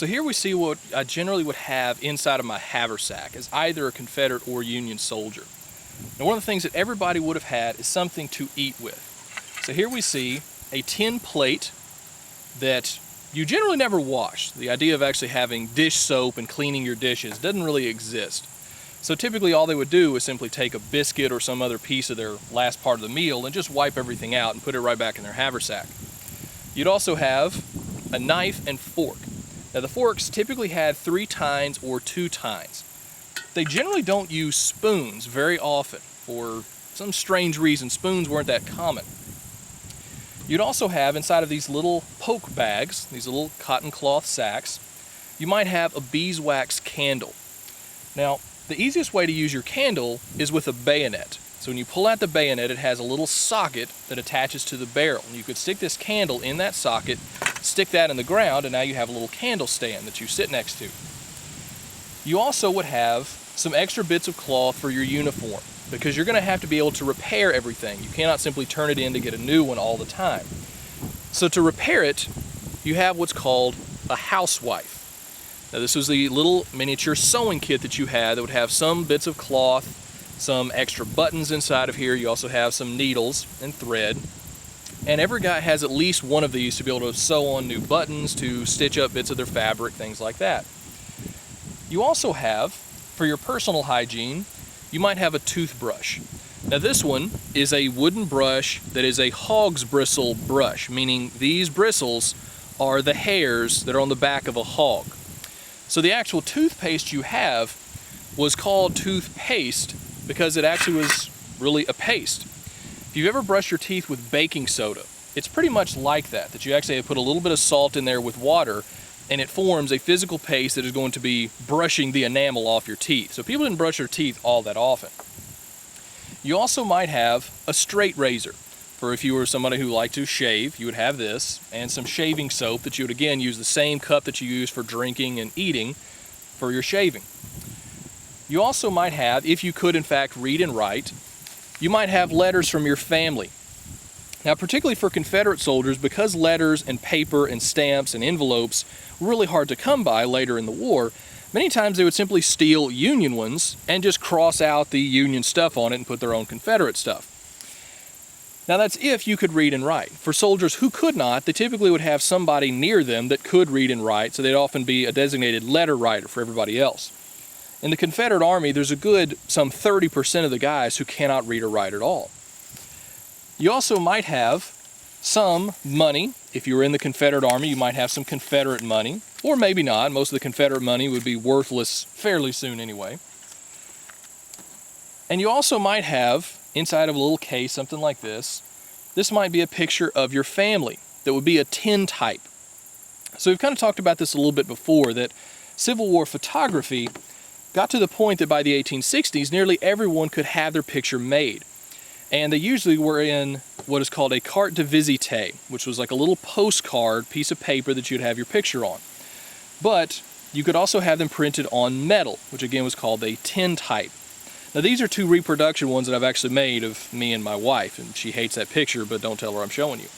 So here we see what I generally would have inside of my haversack as either a Confederate or Union soldier. Now, one of the things that everybody would have had is something to eat with. So here we see a tin plate that you generally never wash. The idea of actually having dish soap and cleaning your dishes doesn't really exist. So typically all they would do is simply take a biscuit or some other piece of their last part of the meal and just wipe everything out and put it right back in their haversack. You'd also have a knife and fork. Now the forks typically had 3 tines or 2 tines. They generally don't use spoons very often. For some strange reason, spoons weren't that common. You'd also have inside of these little poke bags, these little cotton cloth sacks, you might have a beeswax candle. Now, the easiest way to use your candle is with a bayonet. So when you pull out the bayonet, it has a little socket that attaches to the barrel. And you could stick this candle in that socket, stick that in the ground, and now you have a little candle stand that you sit next to. You also would have some extra bits of cloth for your uniform, because you're going to have to be able to repair everything. You cannot simply turn it in to get a new one all the time. So to repair it, you have what's called a housewife. Now this was the little miniature sewing kit that you had that would have some bits of cloth, some extra buttons inside of here. You also have some needles and thread. And every guy has at least one of these to be able to sew on new buttons, to stitch up bits of their fabric, things like that. You also have, for your personal hygiene, you might have a toothbrush. Now this one is a wooden brush that is a hog's bristle brush, meaning these bristles are the hairs that are on the back of a hog. So the actual toothpaste you have was called toothpaste because it actually was really a paste. If you've ever brushed your teeth with baking soda, it's pretty much like that you actually have put a little bit of salt in there with water, and it forms a physical paste that is going to be brushing the enamel off your teeth. So people didn't brush their teeth all that often. You also might have a straight razor. For if you were somebody who liked to shave, you would have this, and some shaving soap that you would again use the same cup that you use for drinking and eating for your shaving. You also might have, if you could in fact read and write, you might have letters from your family. Now, particularly for Confederate soldiers, because letters and paper and stamps and envelopes were really hard to come by later in the war, many times they would simply steal Union ones and just cross out the Union stuff on it and put their own Confederate stuff. Now that's if you could read and write. For soldiers who could not, they typically would have somebody near them that could read and write, so they'd often be a designated letter writer for everybody else. In the Confederate Army, there's a good some 30% of the guys who cannot read or write at all. You also might have some money. If you were in the Confederate Army, you might have some Confederate money, or maybe not. Most of the Confederate money would be worthless fairly soon anyway. And you also might have, inside of a little case, something like this. This might be a picture of your family that would be a tintype. So we've kind of talked about this a little bit before, that Civil War photography got to the point that by the 1860s, nearly everyone could have their picture made. And they usually were in what is called a carte de visite, which was like a little postcard piece of paper that you'd have your picture on. But you could also have them printed on metal, which again was called a tintype. Now these are 2 reproduction ones that I've actually made of me and my wife, and she hates that picture, but don't tell her I'm showing you.